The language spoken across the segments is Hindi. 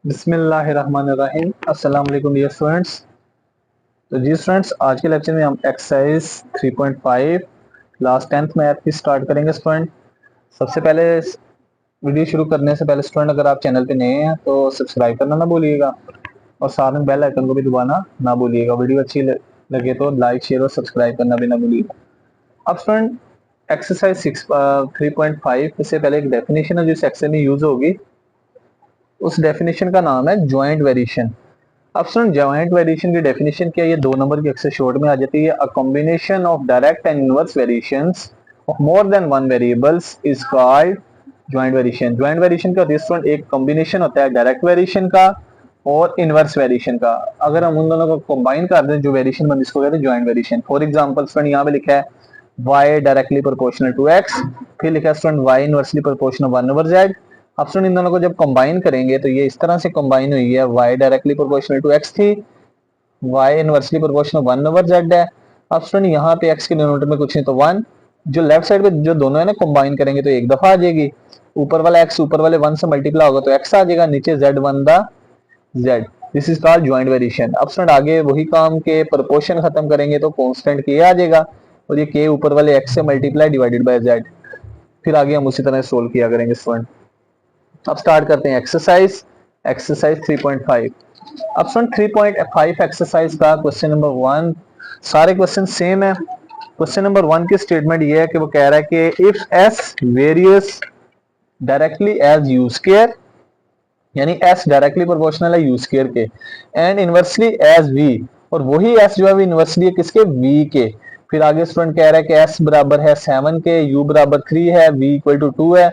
बिस्मिल्लाहिर्रहमानिर्रहीम। अस्सलाम वालेकुम डियर स्टूडेंट्स। तो जी स्टूडेंट्स, आज के लेक्चर में हम एक्सरसाइज 3.5 क्लास 10th मैथ की स्टार्ट करेंगे स्टूडेंट। सबसे पहले वीडियो शुरू करने से पहले स्टूडेंट, अगर आप चैनल पे नए हैं तो सब्सक्राइब करना ना भूलिएगा और साथ में बेल आइकन को भी दबाना ना भूलिएगा। वीडियो अच्छी लगे तो लाइक शेयर और सब्सक्राइब करना भी ना भूलिएगा। अब स्टूडेंट, एक्सरसाइज 3.5 से पहले एक डेफिनेशन है जो इस एक्सरसाइज में यूज होगी। उस डेफिनेशन का नाम है ज्वाइंट वेरिएशन। अब सुन, ज्वाइंट वेरिएशन की डेफिनेशन क्या है? ये 2 नंबर की अक्सर शॉर्ट में आ जाती है। A combination of direct and inverse variations of more than one variables is called joint variation. Joint variation का स्टूडेंट एक कॉम्बिनेशन होता है डायरेक्ट वेरिएशन का और इनवर्स वेरिएशन का। अगर हम उन दोनों को कंबाइन कर दें जो वेरिएशन बन, इसको कहते हैं joint variation. For example student, यहाँ पे लिखा है y directly proportional to x, फिर लिखा है student y inversely proportional 1/z। अब स्टूडेंट, इन दोनों को जब कंबाइन करेंगे तो ये इस तरह से कंबाइन हुई है, y directly proportional to x थी, y इनवर्सली प्रोपोर्शनल 1/z है। अब स्टूडेंट, यहाँ पे x के डिनोमिनेटर में कुछ नहीं तो 1, जो लेफ्ट साइड पे जो दोनों है ना कंबाइन करेंगे तो एक दफा आ जाएगी। ऊपर वाला x ऊपर वाले 1 से मल्टीप्लाई होगा तो x आ जाएगा, नीचे z 1 दा z। This is called joint variation. अब स्टूडेंट, आगे वही काम के प्रोपोर्शन खत्म करेंगे तो कांस्टेंट k आ जाएगा और ये k ऊपर वाले x से मल्टीप्लाई डिवाइडेड बाय z। फिर आगे हम उसी तरह सोल्व किया करेंगे स्टूडेंट। अब स्टार्ट करते हैं एक्सरसाइज 3.5। अब स्टूडेंट 3.5 एक्सरसाइज का क्वेश्चन नंबर 1, सारे क्वेश्चन सेम है। क्वेश्चन नंबर 1 की स्टेटमेंट ये है कि वो कह रहा है कि if s varies directly as u square, यानी s डायरेक्टली प्रोपोर्शनल है यू स्क्वायर के, एंड इनवर्सली एज v, और वही s जो है इनवर्सली है किसके, v के। फिर आगे स्टूडेंट कह रहा है कि s बराबर है 7 के, u बराबर 3 है, v इक्वल टू 2 है,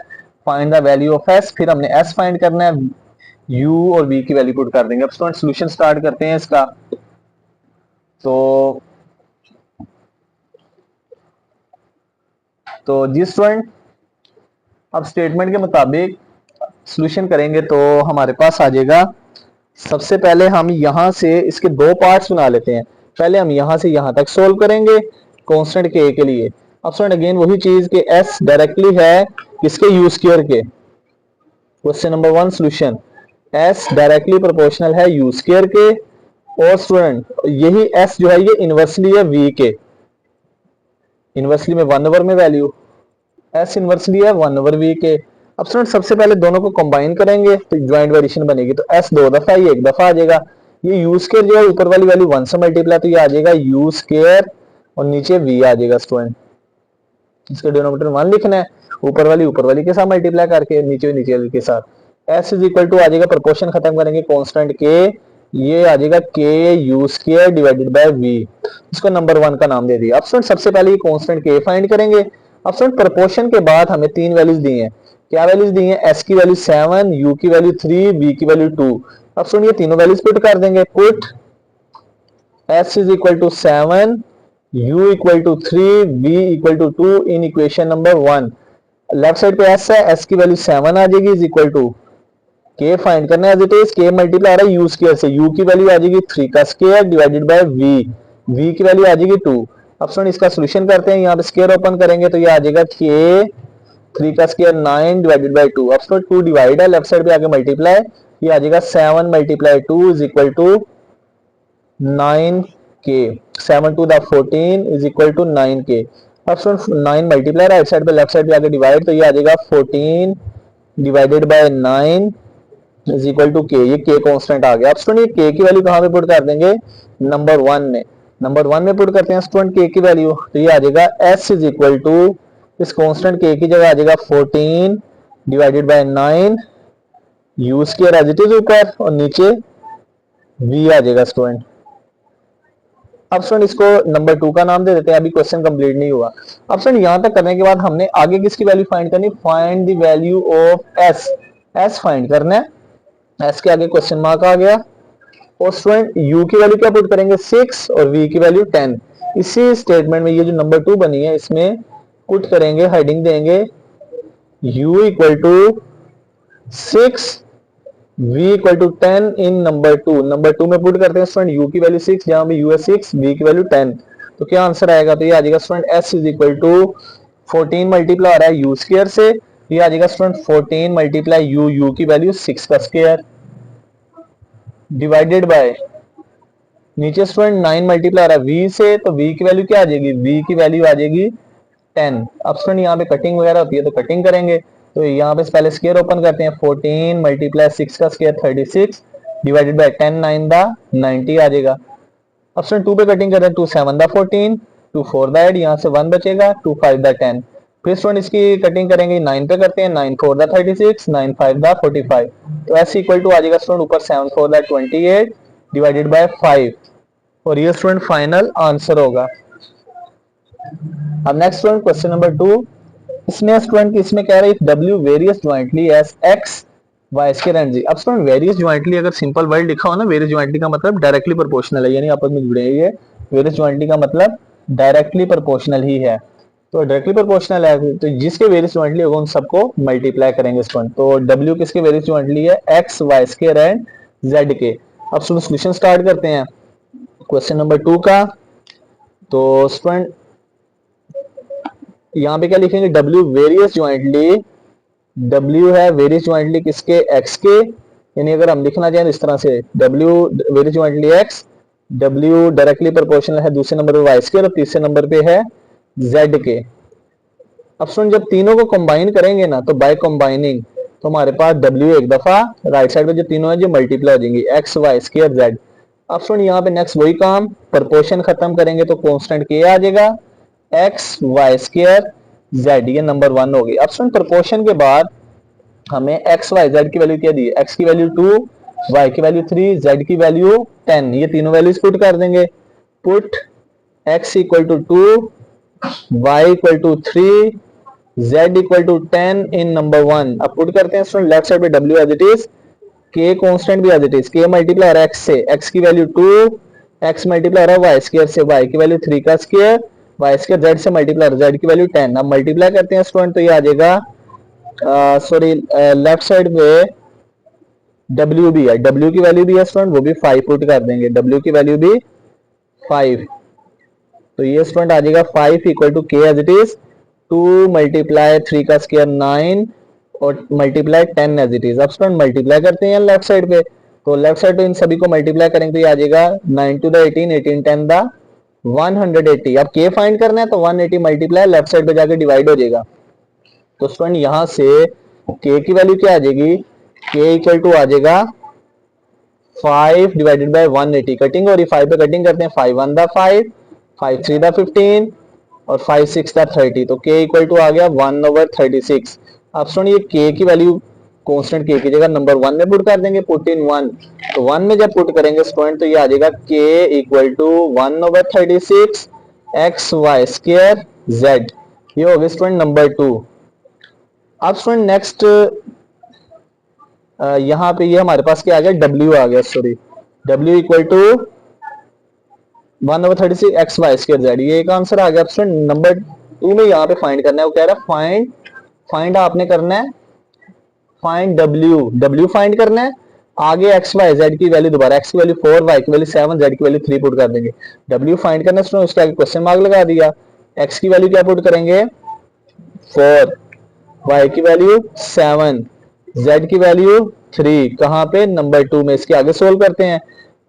find the value of s। फिर हमने s फाइंड करना है, u और v की वैल्यू पुट कर देंगे। अब स्टूडेंट सॉल्यूशन स्टार्ट करते हैं इसका। तो जी स्टूडेंट, अब स्टेटमेंट के मुताबिक सॉल्यूशन करेंगे तो हमारे पास आ जाएगा। सबसे पहले हम यहां से इसके दो पार्ट्स बना लेते हैं। पहले हम यहां से यहां तक सोल्व करेंगे कांस्टेंट के लिए। अब स्टूडेंट अगेन वही चीज कि s डायरेक्टली है किसके, यू स्क्वायर के। Question number 1 solution, s directly proportional है यू स्क्वायर के, और स्टूडेंट यही s जो है ये इनवर्सली है v के। इनवर्सली में 1/, में वैल्यू s इनवर्सली है 1/v के। अब स्टूडेंट सबसे पहले दोनों को कंबाइन करेंगे तो ज्वाइंट वेरिएशन बनेगी। तो s 2 दफा, ये 1 दफा आ जाएगा। ये यू स्क्वायर जो है ऊपर वाली वैल्यू 1 से मल्टीप्लाई, तो ये आ जाएगा यू स्क्वायर और नीचे v आ जाएगा। स्टूडेंट इसका डिनोमिनेटर 1 लिखना है, ऊपर वाली के साथ मल्टीप्लाई करके, नीचे वाली के साथ। s इज इक्वल टू आ जाएगा, प्रोपोर्शन खत्म करेंगे कांस्टेंट के, ये आ जाएगा के you square divided bye v। इसको नंबर 1 का नाम दे दिया। अब स्टूडेंट सबसे पहले ये कांस्टेंट के फाइंड करेंगे। अब स्टूडेंट प्रोपोर्शन के बाद हमें 3 वैल्यूज दी हैं। क्या वैल्यूज दी हैं? s की वैल्यू 7, u की वैल्यू 3, v की वैल्यू 2। अब स्टूडेंट ये तीनों वैल्यूज पुट कर देंगे। Put s is equal to 7, u equal to 3, v equal to 2 in equation number 1। Left side पे s है, s की वैल्यू 7 आ जाएगी, is equal to k find करना है as it is, k multiply आ रहा है u स्क्वायर से, u की वैल्यू आ जाएगी 3 का square divided bye v, v की वैल्यू आ जाएगी 2। अब स्टूडेंट इसका सॉल्यूशन करते हैं। यहाँ पे स्क्वायर ओपन करेंगे तो ये आ जाएगा k 3 का स्क्वायर 9 डिवाइडेड बाय 2। अब स्टूडेंट 2 डिवाइड है, लेफ्ट साइड पे आगे मल्टीप्लाई, ये आ जाएगा 7 multiply 2 is equal to 9k। 7 two the 14 is equal to 9k। अब स्टूडेंट 9 मल्टीप्लाई राइट साइड पे, लेफ्ट साइड पे आगे डिवाइड, तो ये आ जाएगा 14 divided by 9 is equal to k. ये के कांस्टेंट आ गया। अब स्टूडेंट ये के की वैल्यू कहां पे पुट कर देंगे? नंबर 1 में। नंबर 1 में पुट करते हैं स्टूडेंट के की वैल्यू, तो ये आ जाएगा s इज इक्वल टू, इस कांस्टेंट के की जगह आ जाएगा 14 divided by 9 u square as it is ऊपर, और नीचे v आ जाएगा स्टूडेंट। अब स्टूडेंट इसको नंबर 2 का नाम दे देते हैं, अभी क्वेश्चन कंप्लीट नहीं हुआ। अब स्टूडेंट यहां तक करने के बाद हमने आगे किसकी वैल्यू फाइंड करनी? Find the value of s find करना है। s के आगे क्वेश्चन मार्क आ गया, और स्टूडेंट u की वैल्यू क्या पुट करेंगे? 6 और v की वैल्यू 10। इसी स्टेटमेंट में ये जो नंबर 2 बनी है इसमें पुट करेंगे, हेडिंग देंगे u equal to 6, v equal to 10 in number 2। Number 2 में पुट करते हैं स्टूडेंट u की वैल्यू 6, जहां भी u है 6, v की वैल्यू 10। तो क्या आंसर आएगा? तो ये आ जाएगा student s is equal to 14 multiply आ रहा है u स्क्वायर से, ये आ जाएगा स्टूडेंट 14 मल्टीप्लाई u की वैल्यू 6 का स्क्वायर। डिवाइडेड बाय, नीचे स्टूडेंट 9 मल्टीप्लाई आ रहा है v से, तो v की वैल्यू क्या आ जाएगी, v की वैल्यू आ जाएगी 10। अब स्टूडेंट यहाँ पे कटिंग वगैरह होती है तो कटिंग करेंगे, तो यहाँ पे पहले स्क्वायर ओपन करते हैं, 14 मल्टीप्लाई 6 का स्क्वायर 36 डिवाइडेड बाय 10 9 दा 90 आ जाएगा। अब स्टूडेंट 2 पे कटिंग कर रहे हैं, 2 7 दा 14, 2 4 दा 8, यहाँ से 1 बचेगा, 2 5 दा 10। फिर स्टूडेंट इसकी कटिंग करेंगे, 9 पे करते हैं, 9 4 दा 36, 9 5 दा 45, तो एस इक्वल टू आ जाएगा स्टूडेंट ऊपर 7 4 दा 28 डिवाइडेड बाय 5, और ये स्टूडेंट फाइनल आंसर होगा। अब नेक्स्ट स्टूडेंट क्वेश्चन नंबर 2, इसमें स्टूडेंट इसमें कह रहा है W varies jointly as x y square and z। अब स्टूडेंट वेरियस ज्वाइंटली अगर सिंपल वर्ड लिखा हो ना, वेरियस ज्वाइंटली का मतलब डायरेक्टली प्रोपोर्शनल है, यानी आपस में जुड़े, ये वेरियस ज्वाइंटली का मतलब डायरेक्टली प्रोपोर्शनल ही है। तो डायरेक्टली प्रोपोर्शनल है तो जिसके वेरियस ज्वाइंटली होगा उन सबको मल्टीप्लाई करेंगे स्टूडेंट। तो W किसके वेरियस ज्वाइंटली है, x y square and z के। अब स्टूडेंट सॉल्यूशन स्टार्ट करते हैं क्वेश्चन नंबर 2 का। तो स्टूडेंट यहाँ पे क्या लिखेंगे, W वेरियस ज्वाइंटली, W है वेरियस ज्वाइंटली किसके, x के, यानी अगर हम लिखना चाहें इस तरह से W varies jointly x, W directly proportional है दूसरे नंबर पे y स्क्वायर और तीसरे नंबर पे है z के। अब सुन, जब तीनों को कंबाइन करेंगे ना तो बाय कंबाइनिंग, तो हमारे पास W एक दफा राइट साइड पे जो तीनों है जो मल्टीप्लाई हो जाएंगी, x y स्क्वायर z। अब सुन यहाँ पे नेक्स्ट वही काम, प्रोपोर्शन खत्म करेंगे तो कांस्टेंट k आ जाएगा, x y स्क्वायर z, ये नंबर 1 होगी। अब सुन प्रोपोर्शन के बाद हमें x y z की वैल्यू क्या दी है, x की वैल्यू 2, y की वैल्यू 3, z की वैल्यू 10, ये तीनों वैल्यूज पुट कर देंगे। Put x equal to 2, y equal to 3, z equal to 10 in number 1। अब पुट करते हैं स्टूडेंट लेफ्ट साइड पे w as it is, k constant भी as it is, k multiply हो रहा है x से, x की वैल्यू 2, x मल्टीप्लाई हो रहा है y स्क्वायर से, y की वैल्यू 3 का स्क्वायर, y स्क्वायर z से मल्टीप्लाई हो रहा है, z की वैल्यू 10। अब मल्टीप्लाई करते हैं स्टूडेंट तो ये आ जाएगा, सॉरी लेफ्ट साइड पे W भी है, W की वैल्यू भी है स्टूडेंट, वो भी 5 पुट कर देंगे, W की वैल्यू भी 5, तो ये स्टूडेंट आ जाएगा 5 equal to k as it is, 2 multiply 3 का स्क्वायर 9 और मल्टीप्लाई 10 एज इट इज। अब स्टूडेंट मल्टीप्लाई करते हैं लेफ्ट साइड पे, तो लेफ्ट साइड पे इन सभी को मल्टीप्लाई करेंगे तो ये आ जाएगा 9 टू द 18, 18 10 द 180। अब k फाइंड करना है तो 180 मल्टीप्लाई लेफ्ट साइड पे जाके डिवाइड हो जाएगा। तो स्टूडेंट यहां से k की वैल्यू क्या आ जाएगी, k इक्वल टू आ जाएगा 5 डिवाइडेड बाय 180, कटिंग और 5 पे कटिंग करते हैं, 5 1 दा 5, 5 3 दा 15 और 5 6 दा 30, तो k इक्वल टू आ गया 1/36। अब स्टूडेंट ये k की वैल्यू कांस्टेंट k की जगह नंबर 1 में पुट कर देंगे, पुट इन 1, तो 1 में जब पुट करेंगे स्टूडेंट तो ये आ जाएगा k equal to 1/36 x y square z, ये हो गया स्टूडेंट नंबर 2। अब स्टूडेंट नेक्स्ट यहाँ पे ये हमारे पास क्या आ गया, W आ गया, sorry W equal to 1/36 x y square z, ये एक आंसर आ गया। स्टूडेंट नंबर 2 में यहाँ पे फाइंड करना है, वो कह रहा है फाइंड, फाइंड आपने करना है फाइंड W फाइंड करना है, आगे एक्स वाई जेड की वैल्यू दोबारा, एक्स की वैल्यू 4, वाई की वैल्यू 7, जेड की वैल्यू 3 पुट कर देंगे। W फाइंड करना है, उसके आगे क्वेश्चन मार्क लगा दिया, एक्स की वैल्यू क्या पुट करेंगे 4, y की वैल्यू 7, z की वैल्यू 3, कहाँ पे नंबर 2 में, इसके आगे सोल्व करते हैं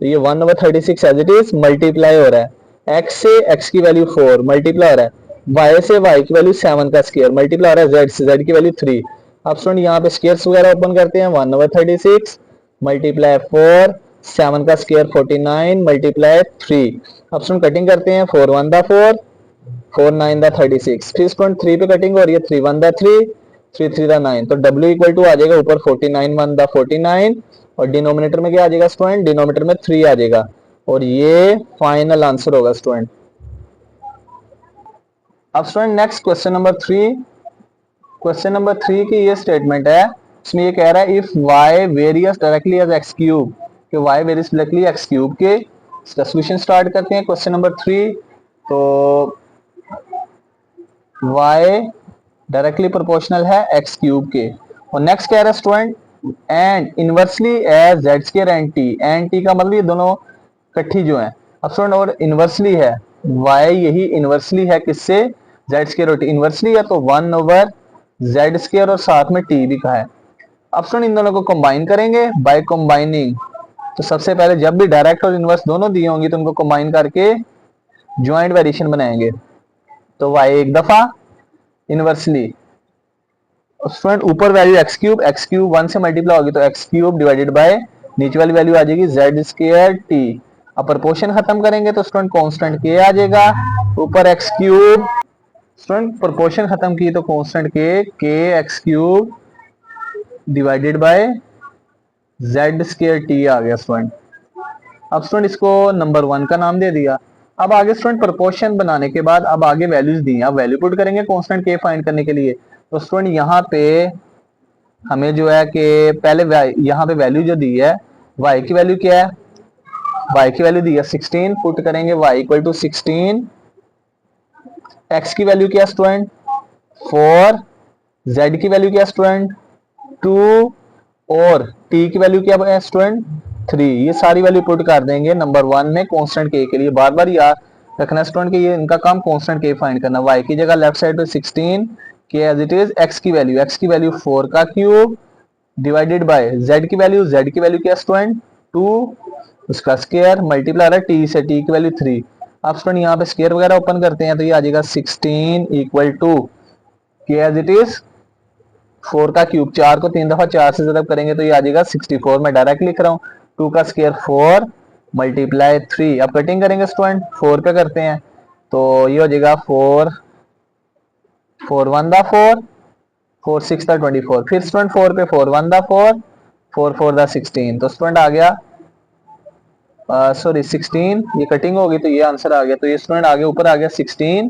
तो ये 1/36 एज इट इज मल्टीप्लाई हो रहा है, x से x की वैल्यू 4 मल्टीप्लाई हो रहा है, y से y की वैल्यू 7 का स्क्वायर मल्टीप्लाई हो रहा है, z से z की वैल्यू 3। अब स्टूडेंट यहाँ पे स्क्वायर्स वगैरह ओपन करते हैं, 1/36 मल्टीप्लाई 4, 7 का स्क्वायर 49 मल्टीप्लाई 3। अब स्टूडेंट कटिंग करते हैं, 4 1 दा 4, 4 9 दा 36, फिर स्टूडेंट 3 पे कटिंग हो रही है, 3 1 दा 3, 3 3 दा 9, तो W इक्वल टू आ जाएगा ऊपर 49 1 दा 49 और डिनोमिनेटर में क्या आ जाएगा स्टूडेंट, डिनोमिनेटर में 3 आ जाएगा और ये फाइनल आंसर होगा स्टूडेंट। अब student next question number 3, question number 3 की ये स्टेटमेंट है, इसमें ये कह रहा है if y varies directly as x cube, कि y varies directly x cube के, इसका सॉल्यूशन स्टार्ट करते हैं क्वेश्चन नंबर 3। तो y डायरेक्टली प्रोपोर्शनल है x क्यूब के, और नेक्स्ट कह रहा है student and inversely as z square and t का मतलब ये दोनों इकट्ठी जो है। अब स्टूडेंट और इनवर्सली है y, यही इनवर्सली है किससे, z स्क्वायर और t, इनवर्सली है तो 1/z स्क्वायर और साथ में t भी का है। अब स्टूडेंट इन दोनों को कंबाइन करेंगे बाय कंबाइनिंग, तो सबसे पहले जब भी डायरेक्ट और इनवर्स दोनों दिए होंगे तो उनको कंबाइन करके ज्वाइंट वेरिएशन बनाएंगे। तो y एक दफा इनवर्सली, स्टूडेंट ऊपर वैल्यू एक्स क्यूब 1 से मल्टीप्लाई होगी तो एक्स क्यूब डिवाइडेड बाय नीचे वाली वैल्यू आ जाएगी जेड स्क्वायर टी। अब प्रपोर्शन खत्म करेंगे तो स्टूडेंट कांस्टेंट के आ जाएगा, ऊपर एक्स क्यूब, स्टूडेंट प्रपोर्शन खत्म की तो कांस्टेंट के x cube divided by z square t आ गया स्टूडेंट। अब स्टूडेंट इसको नंबर 1 का नाम दे दिया। अब आगे स्टूडेंट प्रपोर्शन बनाने के बाद अब आगे वैल्यूज दी, अब वैल्यू पुट करेंगे कांस्टेंट के फाइंड करने के लिए। तो स्टूडेंट यहाँ पे हमें जो है कि पहले यहाँ पे वैल्यू जो दी है, y की वैल्यू क्या है, y की वैल्यू दी है 16, पुट करेंगे y इक्वल टू 16, x की वैल्यू क्या है स्टूडेंट 4, z की वैल्यू क्या है स्टूडेंट 2 और t की वैल्यू क्या है स्टूडेंट 3। ये सारी वैल्यू पुट कर देंगे नंबर 1 में कांस्टेंट k के लिए। बार बार याद रखना स्टूडेंट कि ये इनका काम कांस्टेंट k फाइंड करना। y की जगह लेफ्ट साइड पे 16 के एज इट इज, x की वैल्यू 4 का क्यूब डिवाइडेड बाय z की वैल्यू क्या स्टूडेंट 2 उसका स्क्वायर मल्टीप्लाई आ रहा है t से, t की वैल्यू 3। अब स्टूडेंट यहाँ पे स्क्वायर वगैरह ओपन करते हैं तो ये आ जाएगा 16 इक्वल टू के एज इट इज 4 का क्यूब, 4 को 3 दफा 4 से जब करेंगे तो ये आ जाएगा 64। मैं डायरेक्ट लिख रहा हूँ 2 का स्क्वायर 4 मल्टीप्लाई 3। अब कटिंग करेंगे स्टूडेंट 4 पे करते हैं तो ये हो जाएगा 4 4 1 दा 4 4 6 दा 24, फिर स्टूडेंट 4 पे 4 1 दा 4 4 4 दा 16। तो स्टूडेंट आ गया सॉरी 16, ये कटिंग होगी तो ये आंसर आ गया। तो ये स्टूडेंट आगे ऊपर आ गया 16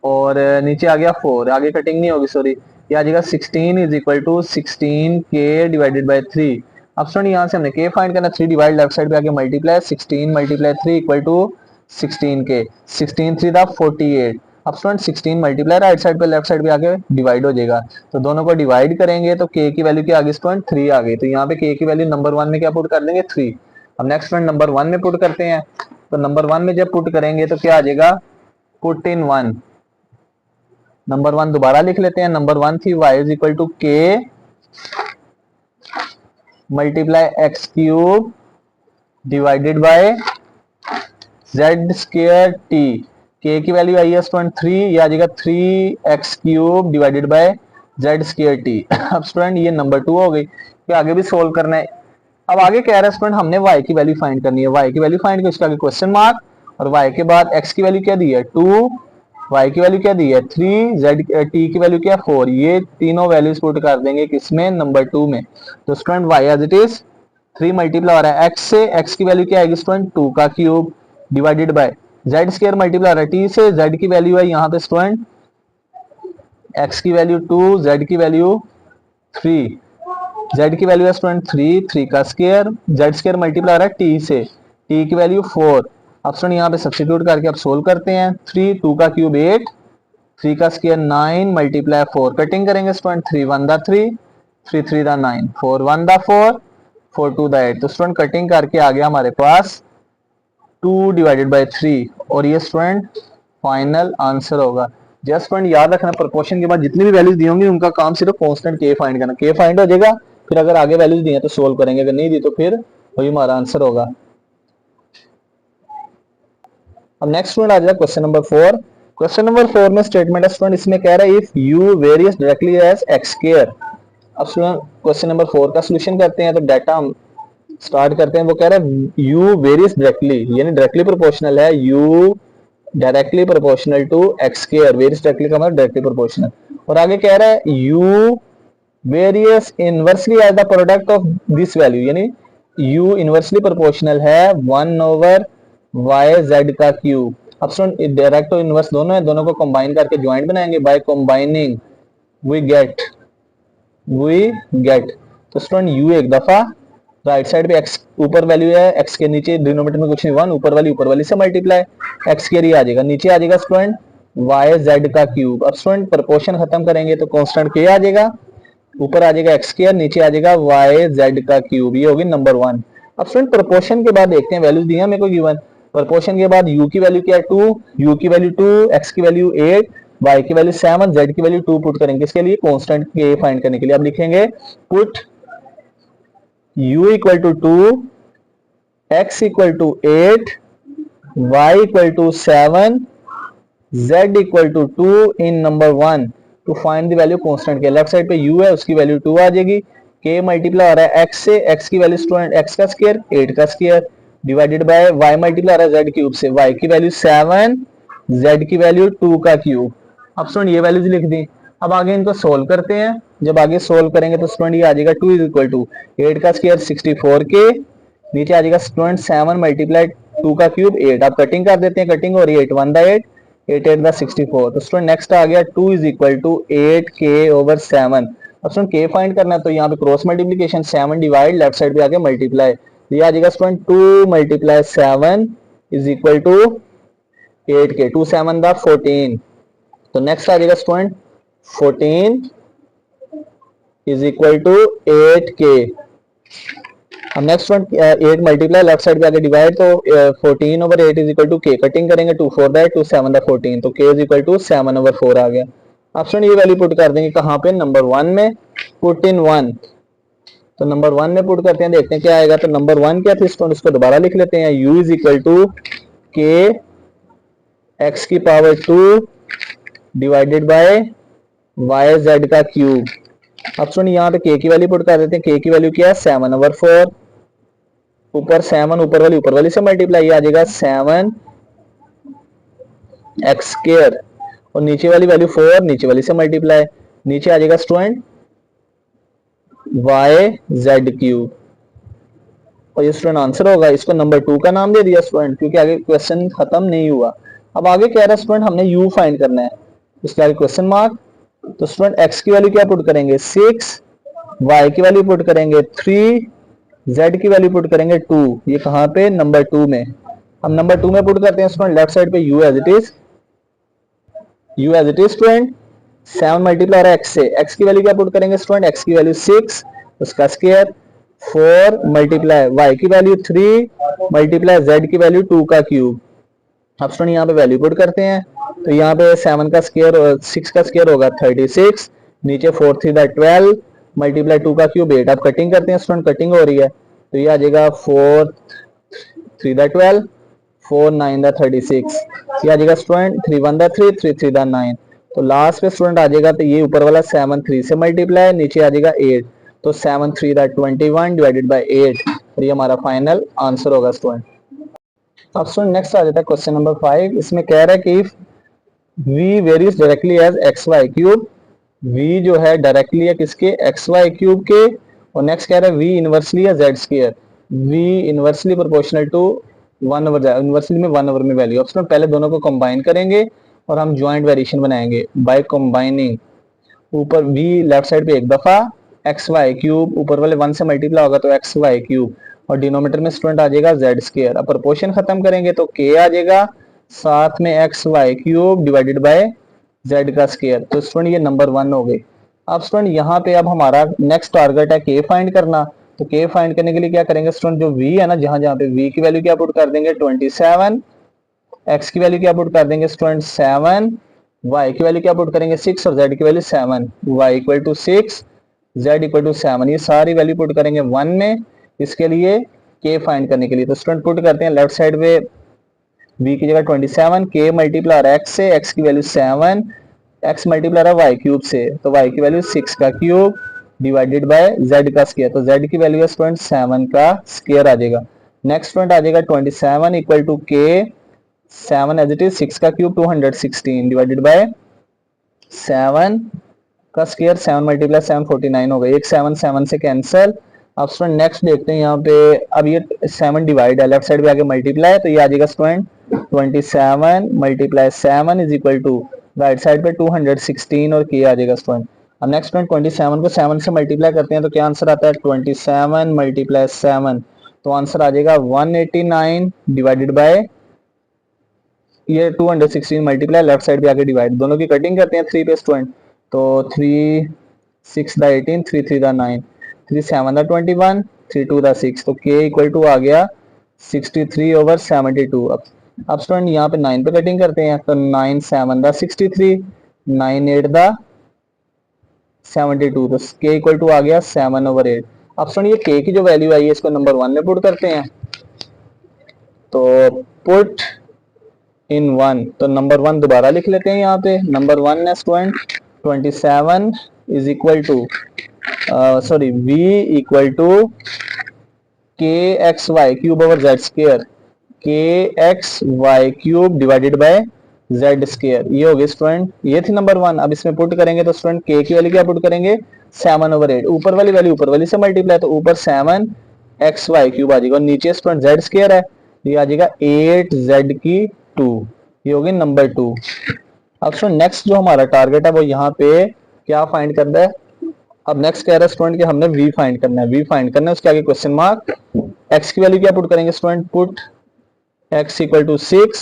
और नीचे आ गया 4, आगे कटिंग नहीं होगी सॉरी, ये आ जाएगा 16 इज इक्वल टू 16 के डिवाइडेड बाय 3। अब स्टूडेंट यहाँ से हमने के फाइंड करना, 3 डिवाइड लेफ्ट साइड पे आके मल्टीप्लाई 16 मल्टीप्लाई 3 इक्वल टू 16 के, 16 3 दा 48। अब स्टूडेंट 16 मल्टीप्लाई राइट साइड पे लेफ्ट साइड पे आके डिवाइड हो जाएगा, तो दोनों को डिवाइड करेंगे तो के की वैल्यू क्या आ गई स्टूडेंट 3 आ गई। तो यहाँ पे के की वैल्यू नंबर 1 में क्या पुट कर देंगे 3। अब नेक्स्ट स्टूडेंट नंबर 1 में पुट करते हैं, तो नंबर 1 में जब पुट करेंगे तो क्या आ जाएगा पुट इन 1, नंबर 1 दोबारा लिख लेते हैं। नंबर 1 थी y इज इक्वल टू के multiply x cube divided by z square T. के की वैल्यू आई है स्टूडेंट 3, ये आ जाएगा 3x cube divided by z square T. अब स्टूडेंट ये नंबर 2 हो गई, फिर आगे भी सोल्व करना है। अब आगे कह रहा है स्टूडेंट हमने y की वैल्यू फाइंड करनी है, y की वैल्यू फाइंड कर इसका आगे क्वेश्चन मार्क और y के बाद x की वैल्यू क्या दी है 2, y की वैल्यू क्या दी है 3, z t की वैल्यू क्या 4। ये तीनों वैल्यूज पुट कर देंगे किसमें नंबर 2 में। तो student y as it is 3 multiply हो रहा है x से, x की वैल्यू क्या आएगी स्टूडेंट 2 का cube divided bye z square multiply हो रहा है t से, z की वैल्यू है यहाँ पे स्टूडेंट x की वैल्यू 2, z की वैल्यू 3, z की वैल्यू है स्टूडेंट 3, 3 का स्क्वायर, z स्क्वायर मल्टीप्लाई हो रहा है t से, t की वैल्यू 4। अब स्टूडेंट यहाँ पे सब्स्टिट्यूट करके अब सोल्व करते हैं, 3 2 का क्यूब 8, 3 का स्क्वायर 9 मल्टीप्लाई 4, कटिंग करेंगे स्टूडेंट 3 1 दा 3 3 3 दा 9 4 1 दा 4 4 2 दा 8। तो स्टूडेंट कटिंग करके आ गया हमारे पास 2 डिवाइडेड बाय 3 और ये स्टूडेंट फाइनल आंसर होगा। जस्ट स्टूडेंट याद रखना प्रपोर्शन के बाद जितनी भी वैल्यूज दी होंगी उनका काम सिर्फ कांस्टेंट के फाइंड करना, के फाइंड हो जाएगा, फिर अगर आगे वैल्यूज दी हैं तो सोल्व करेंगे, अगर नहीं दी तो फिर वही हमारा आंसर होगा। अब नेक्स्ट स्टूडेंट आ जाएगा क्वेश्चन नंबर 4। क्वेश्चन नंबर 4 में स्टेटमेंट है स्टूडेंट, इसमें कह रहा है if u varies directly as x square. अब स्टूडेंट क्वेश्चन नंबर 4 का सॉल्यूशन करते हैं, तो डाटा हम स्टार्ट करते हैं। वो कह रहा है u वेरियस डायरेक्टली, यानी डायरेक्टली प्रोपोर्शनल है, u directly proportional to x square, varies directly का मतलब डायरेक्टली प्रोपोर्शनल। और आगे कह रहा है u varies inversely as the product of this value, यानी u इनवर्सली प्रोपोर्शनल है 1 ओवर y z का क्यूब। अब स्टूडेंट डायरेक्ट और इनवर्स दोनों है, दोनों को कंबाइन करके ज्वाइंट बनाएंगे, बाय कंबाइनिंग वी गेट। तो स्टूडेंट u एक दफा राइट साइड पे x ऊपर वैल्यू है, x के नीचे डिनोमिनेटर में कुछ नहीं 1, ऊपर वाली से मल्टीप्लाई x के लिए आ जाएगा, नीचे आ जाएगा स्टूडेंट y z का क्यूब। अब स्टूडेंट प्रोपोर्शन खत्म करेंगे तो कांस्टेंट k आ जाएगा, ऊपर आ जाएगा x स्क्वायर, नीचे आ जाएगा y z का क्यूब, ये होगी नंबर 1। अब स्टूडेंट प्रोपोर्शन के बाद देखते हैं वैल्यूज दी है मेरे को गिवन। प्रोपोर्शन के बाद u की वैल्यू क्या है 2, u की वैल्यू 2, x की वैल्यू 8, y की वैल्यू 7, z की वैल्यू 2 पुट करेंगे इसके लिए कांस्टेंट k फाइंड करने के लिए। अब लिखेंगे put u equal to 2, x equal to 8, y equal to 7, z equal to 2 in number 1 to find the value constant के। लेफ्ट साइड पे u है, उसकी वैल्यू 2 आ जाएगी। k मल्टीप्लाई हो रहा है x से, x की वैल्यू स्टूडेंट x का स्क्वायर 8 का square divided bye y multiply हो रहा है z क्यूब से, y की वैल्यू 7, z की वैल्यू 2 का क्यूब। अब स्टूडेंट ये वैल्यूज लिख दी। अब आगे इनको सोल्व करते हैं। जब आगे सोल्व करेंगे तो स्टूडेंट ये आ जाएगा 2 इज इक्वल टू 8 का स्क्वायर 64 के, नीचे आ जाएगा स्टूडेंट 7 मल्टीप्लाई 2 का क्यूब 8। आप कटिंग कर देते हैं, कटिंग हो रही है 8 1 द 8, 8 8 द 64। तो स्टूडेंट नेक्स्ट आ गया 2 इज इक्वल टू 8 के ओवर 7। अब स्टूडेंट के फाइंड करना है तो यहाँ पे cross multiplication 7 divide, left side पे आके मल्टीप्लाई, ये आ जाएगा student 2 multiply 7 is equal to 8 के, 2 7 द 14। तो नेक्स्ट आ जाएगा स्टूडेंट 14 इज इक्वल टू 8 के। अब next one 8 multiply, left side पे आके डिवाइड, तो 14 ओवर 8 इज इक्वल टू के, कटिंग करेंगे 2 4 दैट 2 7 द 14, तो के इज इक्वल टू 7 ओवर 4 आ गया। ऑप्शन ये वैल्यू पुट कर देंगे कहां पे, नंबर 1 में, पुट इन 1। तो नंबर 1 में पुट करते हैं, देखते हैं क्या आएगा। तो नंबर 1 क्या थी स्टूडेंट, इसको दोबारा लिख लेते हैं, u is equal to k x की power 2 divided by y z का क्यूब। अब सुन यहाँ पे k की वैल्यू पुट कर देते हैं, k की वैल्यू क्या है 7 ओवर 4, ऊपर 7 ऊपर वाली से मल्टीप्लाई आ जाएगा 7 एक्स स्क्वायर, और नीचे वाली वैल्यू 4 नीचे वाली से मल्टीप्लाई, नीचे आ जाएगा स्टूडेंट वाई जेड क्यूब, और ये स्टूडेंट आंसर होगा। इसको नंबर 2 का नाम दे दिया स्टूडेंट, क्योंकि आगे क्वेश्चन खत्म नहीं हुआ। अब आगे कह रहा है स्टूडेंट हमने u फाइंड करना है, इसके आगे क्वेश्चन मार्क। तो स्टूडेंट x की वैल्यू क्या पुट करेंगे 6, y की वैल्यू पुट करेंगे 3, z की वैल्यू पुट करेंगे 2, ये कहां पे नंबर 2 में। हम नंबर 2 में पुट करते हैं स्टूडेंट, लेफ्ट साइड पे u as it is, student 7 multiply हो रहा है x से, x की वैल्यू क्या पुट करेंगे स्टूडेंट, x की वैल्यू 6 उसका स्क्वायर, 4 मल्टीप्लाई y की वैल्यू 3 मल्टीप्लाई z की वैल्यू 2 का क्यूब। अब स्टूडेंट यहाँ पे वैल्यू पुट करते हैं, तो यहाँ पे 7 का स्क्वायर 6 का स्क्वायर होगा 36, नीचे 4 3 द 12 मल्टीप्लाई 2 का क्यूब 8। अब कटिंग करते हैं स्टूडेंट, कटिंग हो रही है, तो ये आ जाएगा 4 3 द 12, 4 9 द 36, ये आ जाएगा स्टूडेंट 3 1 द 3, 3 3 द 9। तो लास्ट पे स्टूडेंट आ जाएगा, तो ये ऊपर वाला 7 3 से मल्टीप्लाई, नीचे आ जाएगा 8, तो 7 3 द 21 डिवाइडेड बाय 8, और ये हमारा फाइनल आंसर होगा स्टूडेंट। अब स्टूडेंट नेक्स्ट आ जाता है क्वेश्चन नंबर 5। इसमें कह रहा है कि v varies directly as x y cube, v जो है डायरेक्टली है किसके, एक्स वाई क्यूब के। और नेक्स्ट कह रहा है v इनवर्सली है z square, v inversely proportional to 1 over z, inversely में 1 ओवर में वैल्यू। ऑप्शन पहले दोनों को कंबाइन करेंगे और हम ज्वाइंट वेरिएशन बनाएंगे बाय कंबाइनिंग। ऊपर v लेफ्ट साइड पे एक दफा, एक्स वाई क्यूब ऊपर वाले 1 से मल्टीप्लाई होगा तो एक्स वाई क्यूब, और डिनोमीटर में स्टूडेंट आ जाएगा जेड स्क्वायर। अब प्रोपोर्शन खत्म करेंगे तो k आ जाएगा, साथ में x y cube divided by z का स्क्वायर। तो स्टूडेंट ये नंबर 1 हो गई। अब स्टूडेंट यहाँ पे अब हमारा नेक्स्ट टारगेट है k फाइंड करना। तो k फाइंड करने के लिए क्या करेंगे स्टूडेंट, जो v है ना, जहां जहां पे v की वैल्यू क्या पुट कर देंगे 27, x की वैल्यू क्या पुट कर देंगे स्टूडेंट 7, y की वैल्यू क्या पुट करेंगे 6, और z की value 7, y equal to 6, z equal to 7, ये सारी वैल्यू पुट करेंगे 1 में, इसके लिए k फाइंड करने के लिए। तो स्टूडेंट पुट करते हैं लेफ्ट साइड पे v की जगह 27, k मल्टीप्लाई रहा है x से, x की वैल्यू 7, x मल्टीप्लाई रहा है y क्यूब से, तो y की वैल्यू 6 का क्यूब डिवाइडेड बाय z का स्क्वायर, तो z की वैल्यू है स्टूडेंट 7 का स्क्वायर आ जाएगा। नेक्स्ट स्टूडेंट आ जाएगा 27 equal to k 7 as it is 6 का क्यूब 216 डिवाइडेड बाय 7 का स्क्वायर, 7 मल्टीप्लाई 7 49 हो गया, एक 7 7 से कैंसिल। अब स्टूडेंट नेक्स्ट देखते हैं यहाँ पे, अब ये 7 डिवाइड है, लेफ्ट साइड पे आगे मल्टीप्लाई, तो ये आ जाएगा student 27 multiply 7 is equal to right side पे 216 और k आ जाएगा स्टूडेंट। अब नेक्स्ट स्टूडेंट 27 को 7 से मल्टीप्लाई करते हैं तो क्या आंसर आता है 27 मल्टीप्लाई 7, तो आंसर आ जाएगा 189 डिवाइडेड बाय ये 216 मल्टीप्लाई लेफ्ट साइड पे आके डिवाइड, दोनों की कटिंग करते हैं 3 पे स्टूडेंट, तो 3 6 द 18, 3 3 द 9, 3 7 द 21, 3 2 द 6, तो k इक्वल टू आ गया 63 ओवर 72। अब स्टूडेंट यहाँ पे 9 पे कटिंग करते हैं, तो 9 7 द 63, 9 8 द 72, तो k इक्वल टू आ गया 7 ओवर 8। अब स्टूडेंट ये k की जो वैल्यू आई है इसको नंबर 1 में पुट करते हैं, तो पुट इन 1, तो नंबर 1 दोबारा लिख लेते हैं यहाँ पे। नंबर 1 है student 27 is equal to sorry v equal to k x y cube over z square, k x y cube divided by z square. ये हो गई स्टूडेंट, ये थी नंबर 1। अब इसमें पुट करेंगे तो स्टूडेंट के की वैल्यू क्या पुट करेंगे 7/8, ऊपर वाली वैल्यू ऊपर वाली से मल्टीप्लाई, तो ऊपर 7 एक्स वाई क्यूब आ जाएगा और नीचे स्टूडेंट जेड स्क्र है, ये आ जाएगा 8 जेड की 2। ये हो गई नंबर 2। अब स्टूडेंट नेक्स्ट जो हमारा टारगेट है वो यहाँ पे क्या फाइंड करना है। अब नेक्स्ट कह रहा है स्टूडेंट कि हमने v फाइंड करना है, v फाइंड करना है, उसके आगे क्वेश्चन मार्क। x की वैल्यू क्या पुट करेंगे student, put x equal to 6,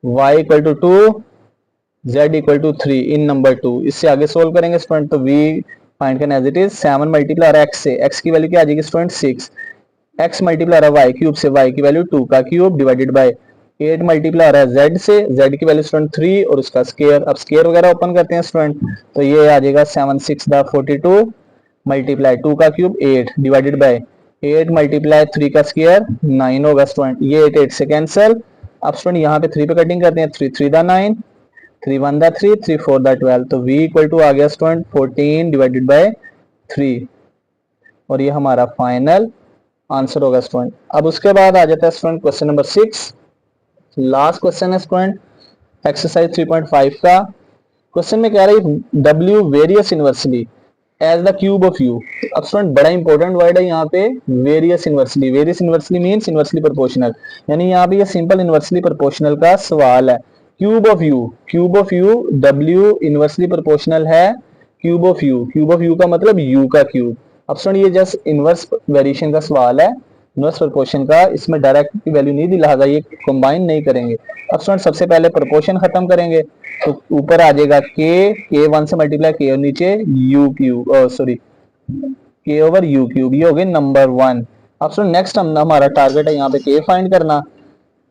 y equal to 2, z equal to 3 in number 2। इससे आगे सोल्व करेंगे स्टूडेंट, तो v फाइंड करना एज इट इज 7 मल्टीप्लाई रहा है x से, x की वैल्यू क्या आ जाएगी स्टूडेंट 6, x मल्टीप्लाई रहा है y क्यूब से, y की वैल्यू 2 का क्यूब डिवाइडेड बाय 8 मल्टीप्लाई रहा है z से, z की वैल्यू स्टूडेंट 3 और उसका स्क्वायर। अब स्क्वायर वगैरह ओपन करते हैं स्टूडेंट, तो ये आ जाएगा 7 6 दा 42 मल्टीप्लाई 2 का क्यूब 8 डिवाइडेड बाय 8 मल्टीप्लाई 3 का स्क्वायर 9 होगा स्टूडेंट। ये 8 से कैंसिल। अब स्टूडेंट यहाँ पे 3 पे कटिंग करते हैं, 3 3 दा 9, 3 1 दा 3, 3 4 दा 12, तो v इक्वल टू आ गया स्टूडेंट 14 डिवाइडेड बाय 3 और ये हमारा फाइनल आंसर होगा स्टूडेंट। अब उसके बाद आ जाता है student question number 6, last question है स्टूडेंट एक्सरसाइज 3.5 का। क्वेश्चन में कह रहा है w varies inversely as the cube of u। अब स्टूडेंट बड़ा इंपॉर्टेंट वर्ड है यहाँ पे varies inversely. Varies inversely means inversely proportional, यानी यहाँ पे ये सिंपल इनवर्सली प्रोपोर्शनल का सवाल है। Cube of u, cube of u, w inversely proportional है cube of u, cube of u का मतलब u का क्यूब। अब स्टूडेंट ये जस्ट इनवर्स वेरिएशन का सवाल है, इनवर्स प्रोपोर्शन का, इसमें डायरेक्ट की वैल्यू नहीं दी, लिहाजा ये कंबाइन नहीं करेंगे। अब स्टूडेंट सबसे पहले प्रोपोर्शन खत्म करेंगे, तो ऊपर आ जाएगा के 1 से मल्टीप्लाई के और नीचे यू क्यूब, सॉरी के ओवर यू क्यूब, ये हो गए नंबर 1। अब स्टूडेंट नेक्स्ट हमारा टारगेट है यहाँ पे के फाइंड करना,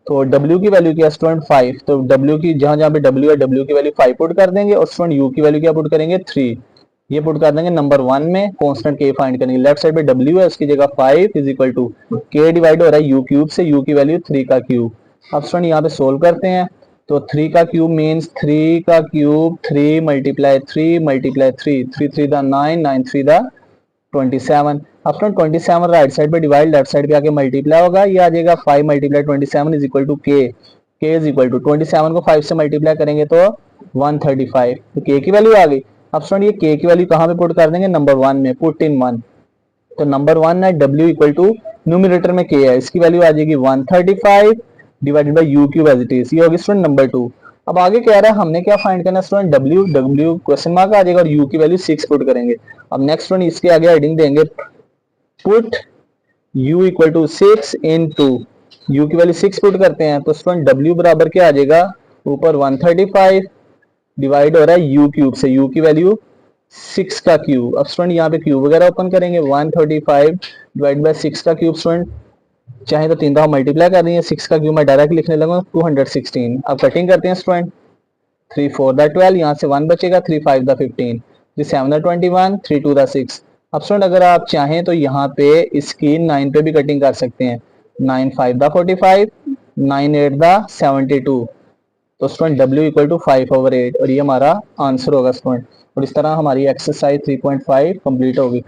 तो w की वैल्यू क्या है स्टूडेंट 5, तो w की जहां जहां पे w है w की वैल्यू 5 पुट कर देंगे और स्टूडेंट u की वैल्यू क्या पुट करेंगे 3, ये पुट कर देंगे नंबर 1 में, कांस्टेंट k फाइंड करेंगे। लेफ्ट साइड पे w है उसकी जगह 5 is equal to k divide हो रहा है u क्यूब से, u की वैल्यू 3 का क्यूब। अब स्टूडेंट यहाँ पे सोल्व करते हैं, तो 3 का क्यूब मीन्स 3 का क्यूब 3 मल्टीप्लाई 3 मल्टीप्लाई 3, 3 3 दा 9, 9 3 दा 27। अब फ्रेंड 27 राइट साइड पे डिवाइड, लेफ्ट साइड पे आके मल्टीप्लाई होगा, ये आ जाएगा 5 मल्टीप्लाई 27 इज इक्वल टू के, के इज इक्वल टू 27 को 5 से मल्टीप्लाई करेंगे तो 135, तो के की वैल्यू आ गई। अब फ्रेंड ये के की वैल्यू कहाँ पे पुट कर देंगे, नंबर 1 में, पुट इन 1, तो नंबर 1 है w इक्वल टू न्यूमिनेटर में k है, इसकी वैल्यू आ जाएगी 135 divided by u cube as it is, ये होगी स्टूडेंट नंबर 2। अब आगे कह रहा है हमने क्या फाइंड करना है स्टूडेंट, w क्वेश्चन मार्क आ जाएगा और u की वैल्यू 6 पुट करेंगे। अब नेक्स्ट स्टूडेंट इसके आगे हेडिंग देंगे put u equal to 6 in 2, u की वैल्यू 6 पुट करते हैं, तो स्टूडेंट w बराबर क्या आ जाएगा, ऊपर 135 डिवाइड हो रहा है u क्यूब से, u की वैल्यू 6 का क्यूब। अब स्टूडेंट यहाँ पे क्यूब वगैरह ओपन करेंगे, 135 डिवाइड बाय 6 का क्यूब, स्टूडेंट चाहे तो 3 दफा मल्टीप्लाई कर देंगे, 6 का क्यूब मैं डायरेक्ट लिखने लगा 216। अब कटिंग करते हैं स्टूडेंट, 3 4 दा 12, यहाँ से 1 बचेगा, 3 5 दा 15, 3 7 दा 21, 3 2 दा 6। अब स्टूडेंट अगर आप चाहें तो यहाँ पे इसकी 9 पे भी कटिंग कर सकते हैं, 9 5 दा 45, 9 8 दा 72, तो स्टूडेंट w इक्वल टू 5/8 और ये हमारा आंसर होगा स्टूडेंट। और इस तरह हमारी एक्सरसाइज 3.5 कंप्लीट होगी।